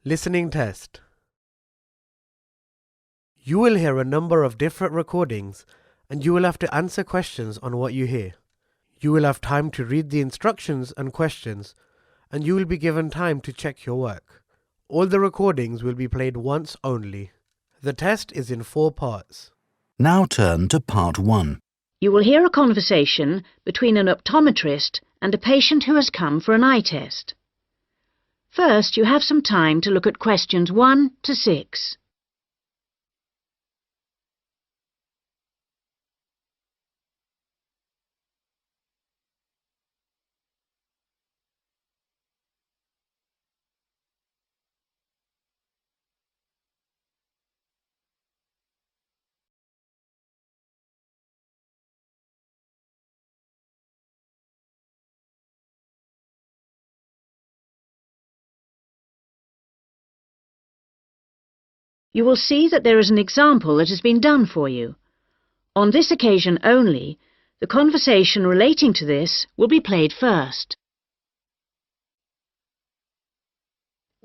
Listening test. You will hear a number of different recordings and you will have to answer questions on what you hear. You will have time to read the instructions and questions and you will be given time to check your work. All the recordings will be played once only. The test is in 4 parts. Now turn to part 1. You will hear a conversation between an optometrist and a patient who has come for an eye test. First, you have some time to look at questions 1 to 6. You will see that there is an example that has been done for you. On this occasion only, the conversation relating to this will be played first.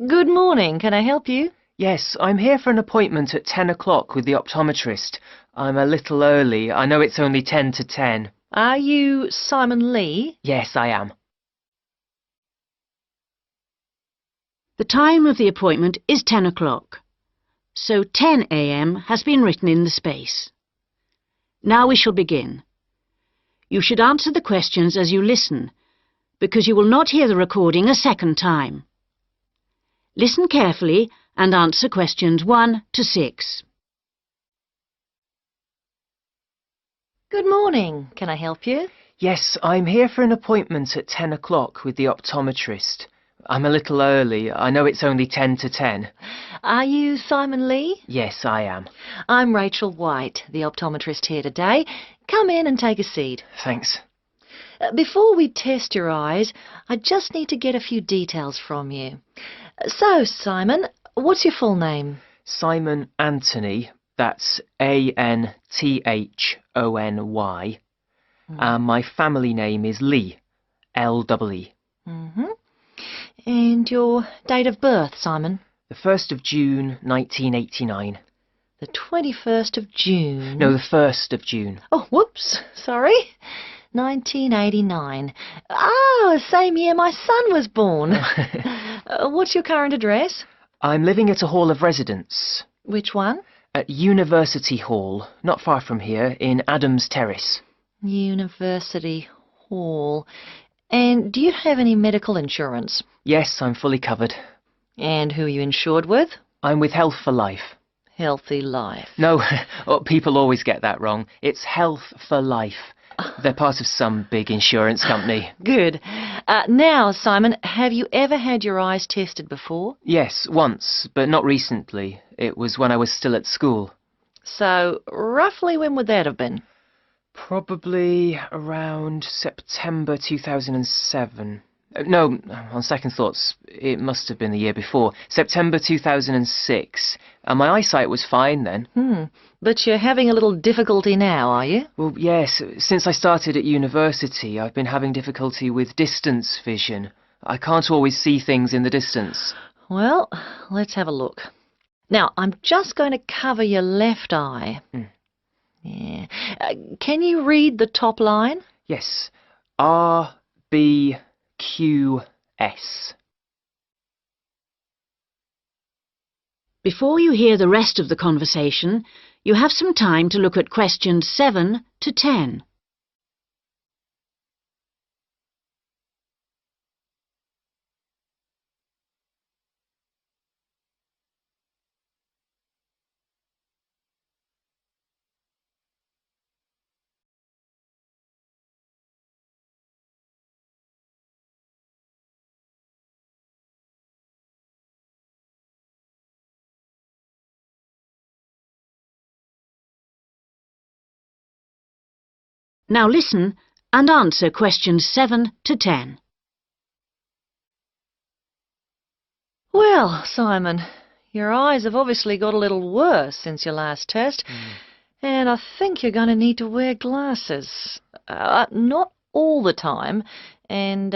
Good morning. Can I help you? Yes, I'm here for an appointment at 10 o'clock with the optometrist. I'm a little early. I know it's only 10 to 10. Are you Simon Lee? Yes, I am. The time of the appointment is 10 o'clock, so 10 a.m. has been written in the space. Now we shall begin. You should answer the questions as you listen, because you will not hear the recording a second time. Listen carefully and answer questions 1 to 6. Good morning. Can I help you? Yes, I'm here for an appointment at 10 o'clock with the optometrist. I'm a little early. I know it's only 10 to 10. Are you Simon Lee? Yes, I am. I'm Rachel White, the optometrist here today. Come in and take a seat. Thanks. Before we test your eyes, I just need to get a few details from you. So, Simon, what's your full name? Simon Anthony. That's Anthony. And my family name is Lee. L-E-E. And your date of birth, Simon? The 1st of June, 1989. The 21st of June? No, the 1st of June. Oh, whoops, sorry. 1989. Ah, same year my son was born. What's your current address? I'm living at a hall of residence. Which one? At University Hall, not far from here, in Adams Terrace. University Hall. And do you have any medical insurance? Yes, I'm fully covered. And who are you insured with? I'm with Health for Life. Healthy Life. No, people always get that wrong. It's Health for Life. They're part of some big insurance company. Good. Now, Simon, have you ever had your eyes tested before? Yes, once, but not recently. It was when I was still at school. So, roughly when would that have been? Probably around September 2007. No, on second thoughts, it must have been the year before. September 2006. And my eyesight was fine then. But you're having a little difficulty now, are you? Well, yes. Since I started at university, I've been having difficulty with distance vision. I can't always see things in the distance. Well, let's have a look. Now, I'm just going to cover your left eye. Yeah. Can you read the top line? Yes. RBQS. Before you hear the rest of the conversation, you have some time to look at questions 7 to 10. Now listen and answer questions 7 to 10. Well, Simon, your eyes have obviously got a little worse since your last test, and I think you're going to need to wear glasses. Not all the time, and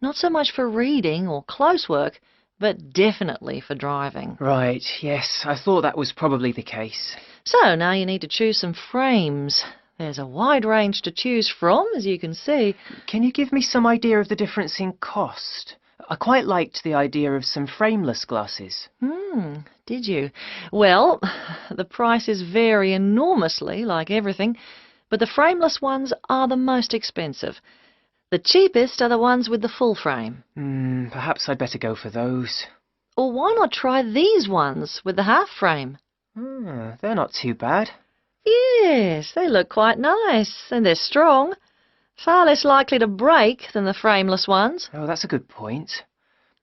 not so much for reading or close work, but definitely for driving. Right, yes, I thought that was probably the case. So now you need to choose some frames. There's a wide range to choose from, as you can see. Can you give me some idea of the difference in cost? I quite liked the idea of some frameless glasses. Did you? Well, the prices vary enormously, like everything, but the frameless ones are the most expensive. The cheapest are the ones with the full frame. Perhaps I'd better go for those. Or why not try these ones with the half frame? They're not too bad. Yes, they look quite nice, and they're strong. Far less likely to break than the frameless ones. Oh, that's a good point.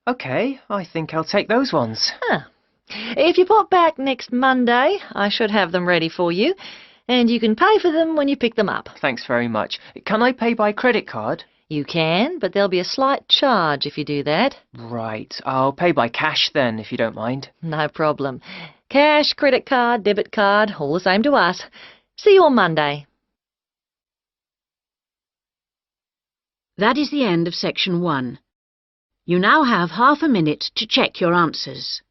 OK, I think I'll take those ones. If you pop back next Monday, I should have them ready for you, and you can pay for them when you pick them up. Thanks very much. Can I pay by credit card? You can, but there'll be a slight charge if you do that. Right, I'll pay by cash then, if you don't mind. No problem. Cash, credit card, debit card, all the same to us. See you on Monday. That is the end of section 1. You now have half a minute to check your answers.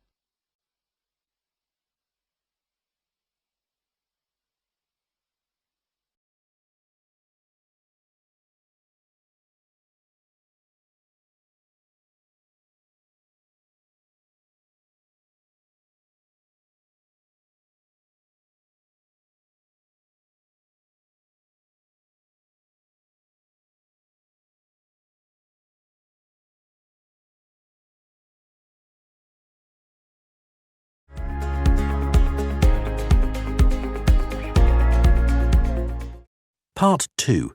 Part 2.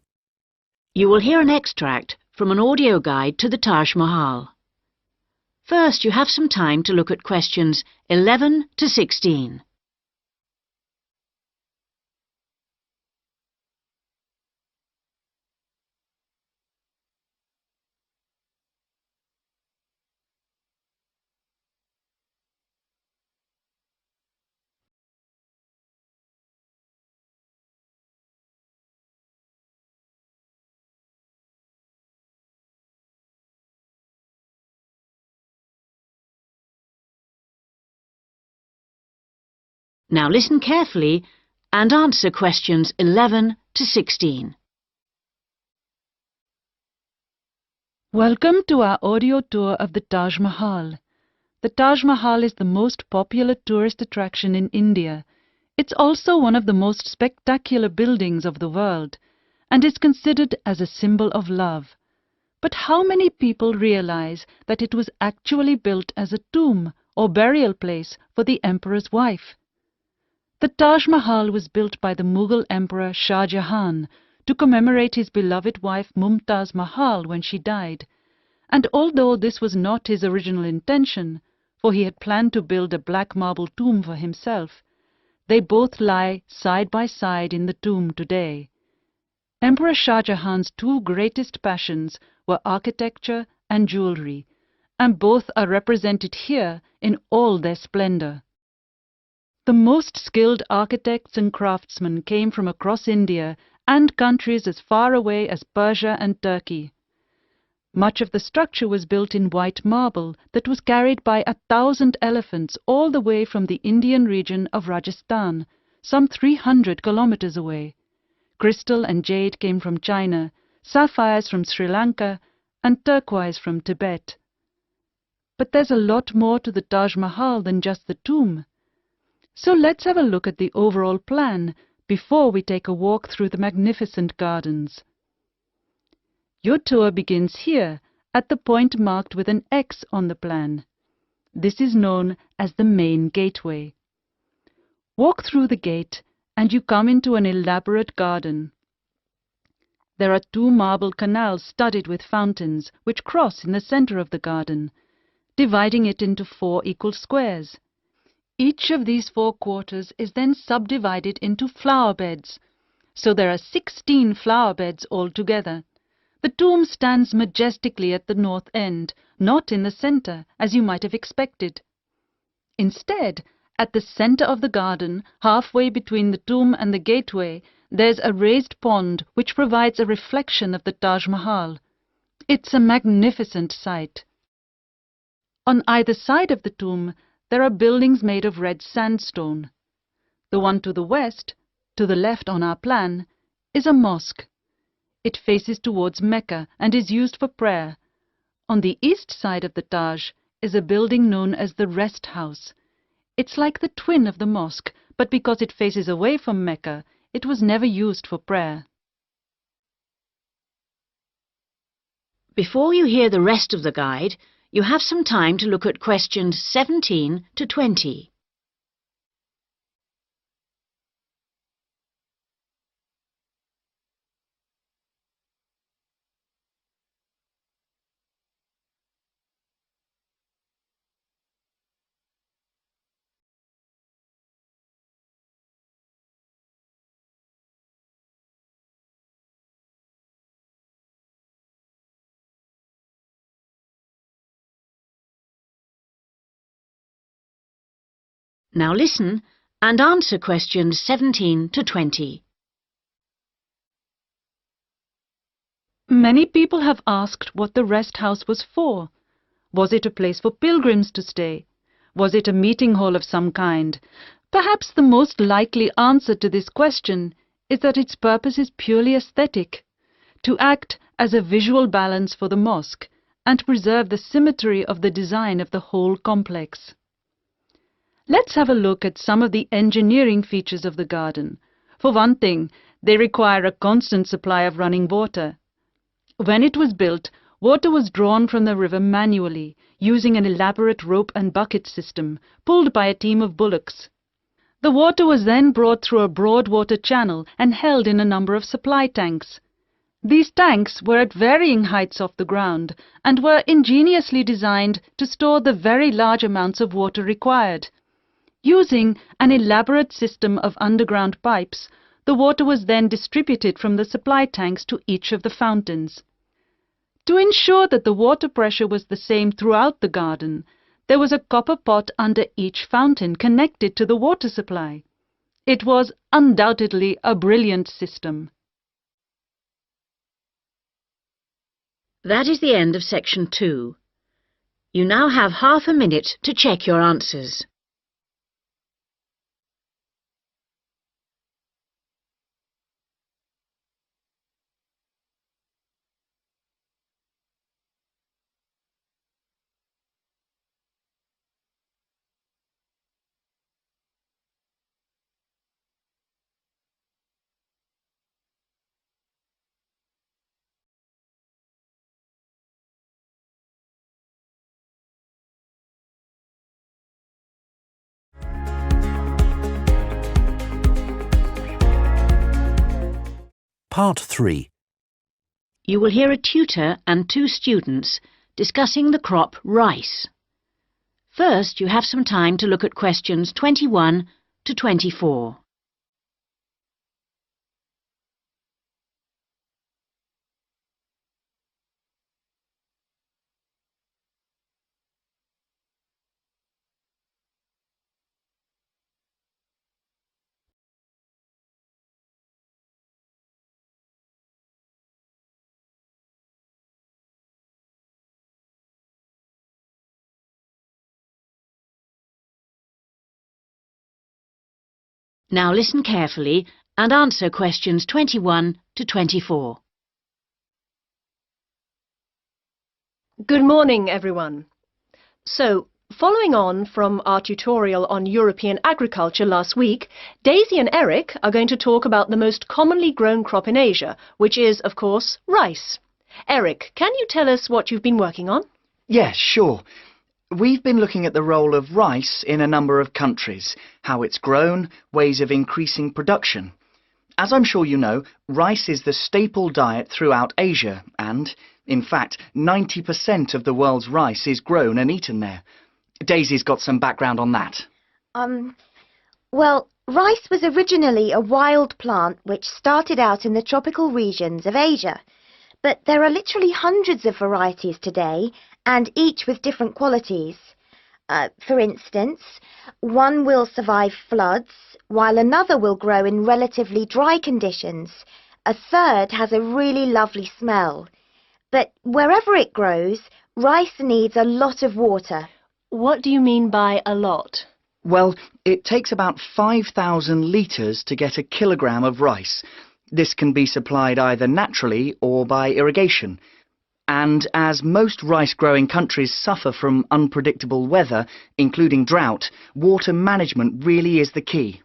You will hear an extract from an audio guide to the Taj Mahal. First, you have some time to look at questions 11 to 16. Now listen carefully and answer questions 11 to 16. Welcome to our audio tour of the Taj Mahal. The Taj Mahal is the most popular tourist attraction in India. It's also one of the most spectacular buildings of the world and is considered as a symbol of love. But how many people realize that it was actually built as a tomb or burial place for the emperor's wife? The Taj Mahal was built by the Mughal Emperor Shah Jahan to commemorate his beloved wife Mumtaz Mahal when she died. And although this was not his original intention, for he had planned to build a black marble tomb for himself, they both lie side by side in the tomb today. Emperor Shah Jahan's two greatest passions were architecture and jewelry, and both are represented here in all their splendor. The most skilled architects and craftsmen came from across India and countries as far away as Persia and Turkey. Much of the structure was built in white marble that was carried by 1,000 elephants all the way from the Indian region of Rajasthan, some 300 kilometers away. Crystal and jade came from China, sapphires from Sri Lanka, and turquoise from Tibet. But there's a lot more to the Taj Mahal than just the tomb. So let's have a look at the overall plan before we take a walk through the magnificent gardens. Your tour begins here, at the point marked with an X on the plan. This is known as the main gateway. Walk through the gate and you come into an elaborate garden. There are 2 marble canals studded with fountains which cross in the center of the garden, dividing it into 4 equal squares. Each of these 4 quarters is then subdivided into flower beds, so there are 16 flower beds altogether. The tomb stands majestically at the north end, not in the center, as you might have expected. Instead, at the center of the garden, halfway between the tomb and the gateway, there's a raised pond which provides a reflection of the Taj Mahal. It's a magnificent sight. On either side of the tomb, there are buildings made of red sandstone. The one to the west, to the left on our plan, is a mosque. It faces towards Mecca and is used for prayer. On the east side of the Taj is a building known as the Rest House. It's like the twin of the mosque, but because it faces away from Mecca, it was never used for prayer. Before you hear the rest of the guide, you have some time to look at questions 17 to 20. Now listen and answer questions 17 to 20. Many people have asked what the rest house was for. Was it a place for pilgrims to stay? Was it a meeting hall of some kind? Perhaps the most likely answer to this question is that its purpose is purely aesthetic, to act as a visual balance for the mosque and preserve the symmetry of the design of the whole complex. Let's have a look at some of the engineering features of the garden. For one thing, they require a constant supply of running water. When it was built, water was drawn from the river manually, using an elaborate rope and bucket system, pulled by a team of bullocks. The water was then brought through a broad water channel and held in a number of supply tanks. These tanks were at varying heights off the ground and were ingeniously designed to store the very large amounts of water required. Using an elaborate system of underground pipes, the water was then distributed from the supply tanks to each of the fountains. To ensure that the water pressure was the same throughout the garden, there was a copper pot under each fountain connected to the water supply. It was undoubtedly a brilliant system. That is the end of section 2. You now have half a minute to check your answers. Part 3. You will hear a tutor and 2 students discussing the crop rice. First, you have some time to look at questions 21 to 24. Now listen carefully and answer questions 21 to 24. Good morning, everyone. So, following on from our tutorial on European agriculture last week, Daisy and Eric are going to talk about the most commonly grown crop in Asia, which is, of course, rice. Eric, can you tell us what you've been working on? Yes, sure. We've been looking at the role of rice in a number of countries, how it's grown, ways of increasing production. As I'm sure you know, rice is the staple diet throughout Asia and, in fact, 90% of the world's rice is grown and eaten there. Daisy's got some background on that. Well, rice was originally a wild plant which started out in the tropical regions of Asia. But there are literally hundreds of varieties today, and each with different qualities. For instance, one will survive floods, while another will grow in relatively dry conditions. A third has a really lovely smell. But wherever it grows, rice needs a lot of water. What do you mean by a lot? Well, it takes about 5,000 litres to get a kilogram of rice. This can be supplied either naturally or by irrigation. And as most rice-growing countries suffer from unpredictable weather, including drought, water management really is the key.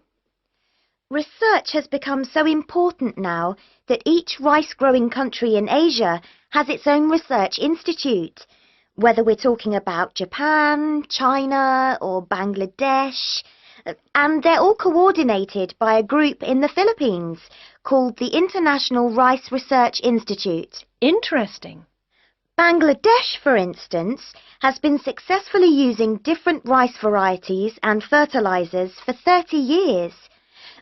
Research has become so important now that each rice-growing country in Asia has its own research institute. Whether we're talking about Japan, China or Bangladesh, and they're all coordinated by a group in the Philippines called the International Rice Research Institute. Interesting. Bangladesh, for instance, has been successfully using different rice varieties and fertilizers for 30 years.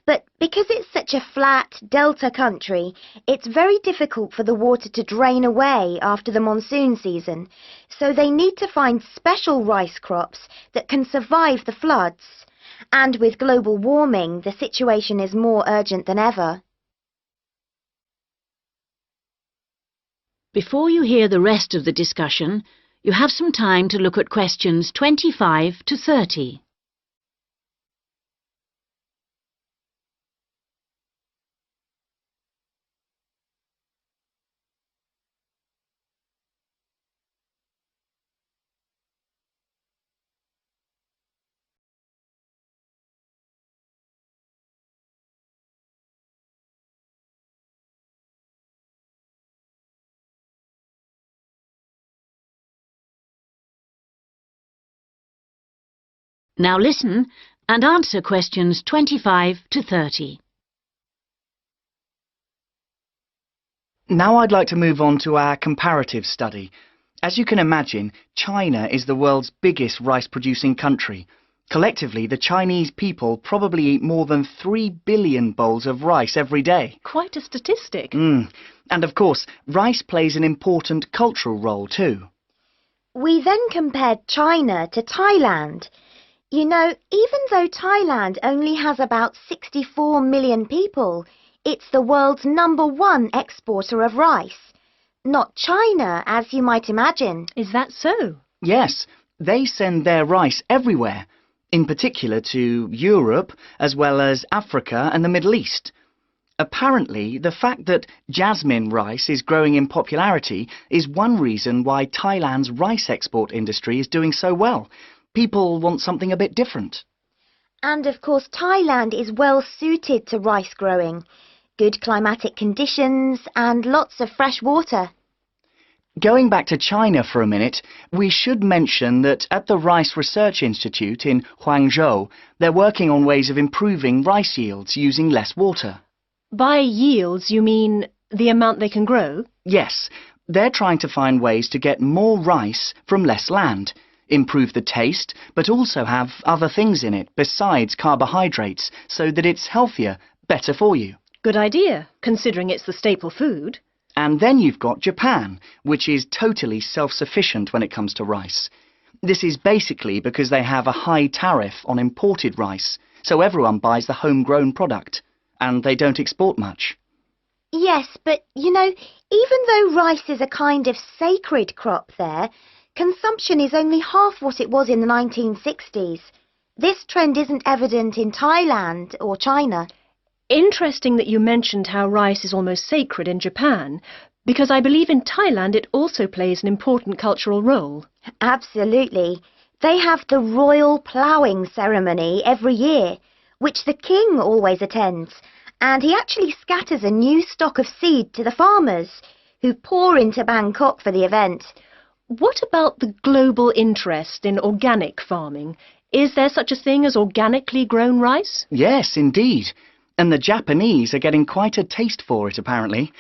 But because it's such a flat delta country, it's very difficult for the water to drain away after the monsoon season, so they need to find special rice crops that can survive the floods. And with global warming, the situation is more urgent than ever. Before you hear the rest of the discussion, you have some time to look at questions 25 to 30. Now listen and answer questions 25 to 30. Now I'd like to move on to our comparative study. As you can imagine, China is the world's biggest rice-producing country. Collectively, the Chinese people probably eat more than 3 billion bowls of rice every day. Quite a statistic. And of course, rice plays an important cultural role too. We then compared China to Thailand. You know, even though Thailand only has about 64 million people, it's the world's #1 exporter of rice. Not China, as you might imagine. Is that so? Yes, they send their rice everywhere, in particular to Europe, as well as Africa and the Middle East. Apparently, the fact that jasmine rice is growing in popularity is one reason why Thailand's rice export industry is doing so well. People want something a bit different. And of course, Thailand is well suited to rice growing. Good climatic conditions and lots of fresh water. Going back to China for a minute, we should mention that at the Rice Research Institute in Huangzhou, they're working on ways of improving rice yields using less water. By yields, you mean the amount they can grow? Yes, they're trying to find ways to get more rice from less land, improve the taste, but also have other things in it besides carbohydrates so that it's healthier, better for you. Good idea, considering it's the staple food. And then you've got Japan, which is totally self-sufficient when it comes to rice. This is basically because they have a high tariff on imported rice, so everyone buys the homegrown product, and they don't export much. Yes, but you know, even though rice is a kind of sacred crop there, consumption is only half what it was in the 1960s. This trend isn't evident in Thailand or China. Interesting that you mentioned how rice is almost sacred in Japan, because I believe in Thailand it also plays an important cultural role. Absolutely. They have the royal ploughing ceremony every year, which the king always attends, and he actually scatters a new stock of seed to the farmers, who pour into Bangkok for the event. What about the global interest in organic farming? Is there such a thing as organically grown rice? Yes, indeed. And the Japanese are getting quite a taste for it, apparently.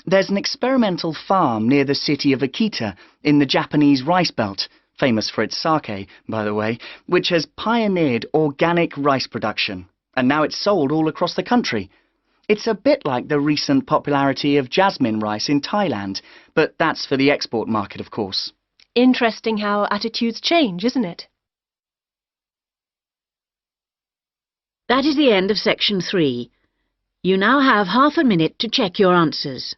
There's an experimental farm near the city of Akita in the Japanese rice belt, famous for its sake, by the way, which has pioneered organic rice production, and now it's sold all across the country. It's a bit like the recent popularity of jasmine rice in Thailand, but that's for the export market, of course. Interesting how attitudes change, isn't it? That is the end of section 3. You now have half a minute to check your answers.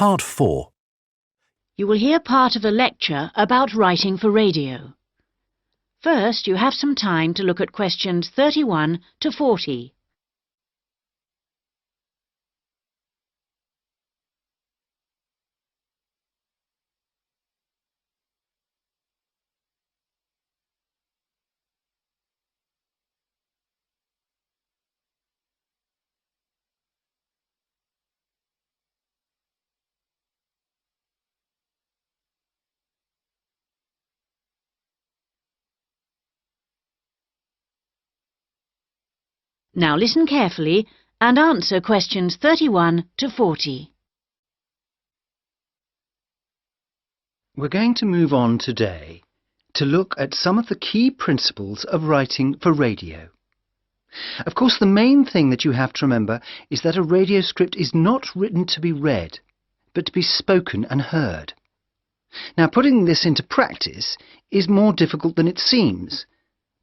Part 4. You will hear part of a lecture about writing for radio. First, you have some time to look at questions 31 to 40. Now listen carefully and answer questions 31 to 40. We're going to move on today to look at some of the key principles of writing for radio. Of course, the main thing that you have to remember is that a radio script is not written to be read, but to be spoken and heard. Now, putting this into practice is more difficult than it seems,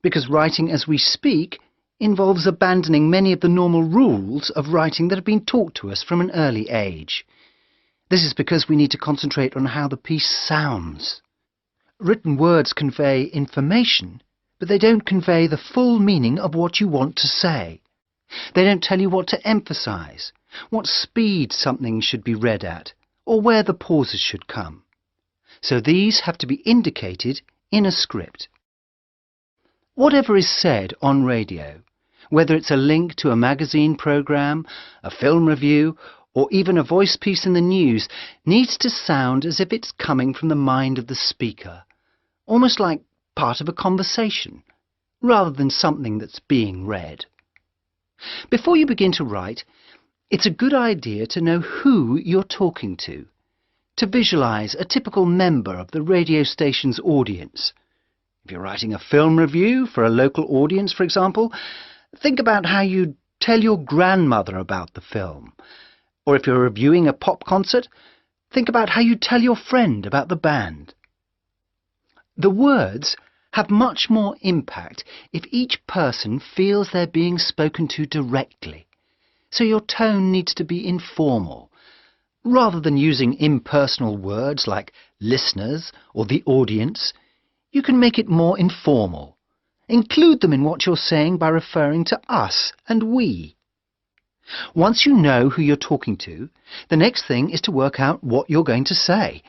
because writing as we speak involves abandoning many of the normal rules of writing that have been taught to us from an early age. This is because we need to concentrate on how the piece sounds. Written words convey information, but they don't convey the full meaning of what you want to say. They don't tell you what to emphasize, what speed something should be read at, or where the pauses should come. So these have to be indicated in a script. Whatever is said on radio, whether it's a link to a magazine program, a film review, or even a voice piece in the news, needs to sound as if it's coming from the mind of the speaker, almost like part of a conversation, rather than something that's being read. Before you begin to write, it's a good idea to know who you're talking to visualize a typical member of the radio station's audience. If you're writing a film review for a local audience, for example, think about how you'd tell your grandmother about the film. Or if you're reviewing a pop concert, think about how you'd tell your friend about the band. The words have much more impact if each person feels they're being spoken to directly. So your tone needs to be informal. Rather than using impersonal words like listeners or the audience, you can make it more informal. Include them in what you're saying by referring to us and we. Once you know who you're talking to, the next thing is to work out what you're going to say.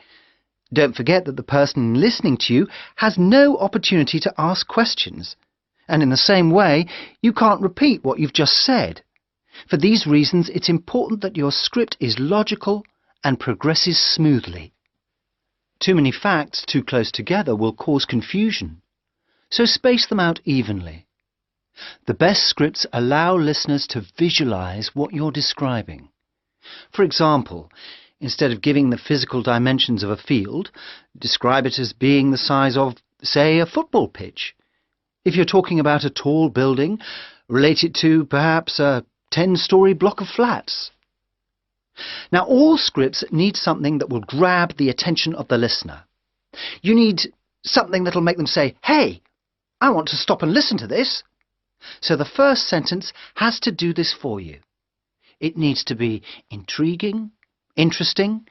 Don't forget that the person listening to you has no opportunity to ask questions. And in the same way, you can't repeat what you've just said. For these reasons, it's important that your script is logical and progresses smoothly. Too many facts too close together will cause confusion, so space them out evenly. The best scripts allow listeners to visualize what you're describing. For example, instead of giving the physical dimensions of a field, describe it as being the size of, say, a football pitch. If you're talking about a tall building, relate it to perhaps a 10-story block of flats. Now, all scripts need something that will grab the attention of the listener. You need something that'll make them say, "Hey, I want to stop and listen to this." So the first sentence has to do this for you. It needs to be intriguing, interesting,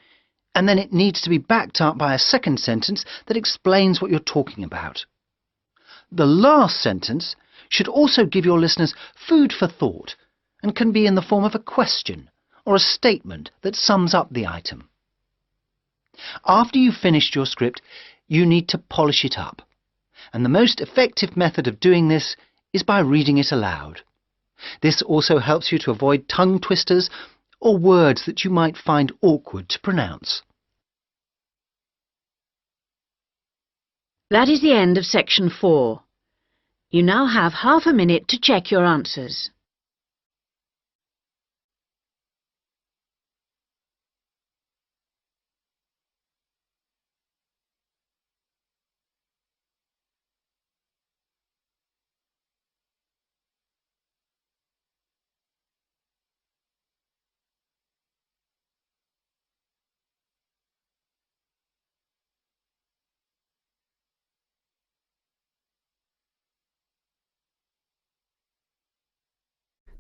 and then it needs to be backed up by a second sentence that explains what you're talking about. The last sentence should also give your listeners food for thought and can be in the form of a question or a statement that sums up the item. After you've finished your script, you need to polish it up. And the most effective method of doing this is by reading it aloud. This also helps you to avoid tongue twisters or words that you might find awkward to pronounce. That is the end of section 4. You now have half a minute to check your answers.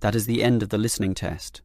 That is the end of the listening test.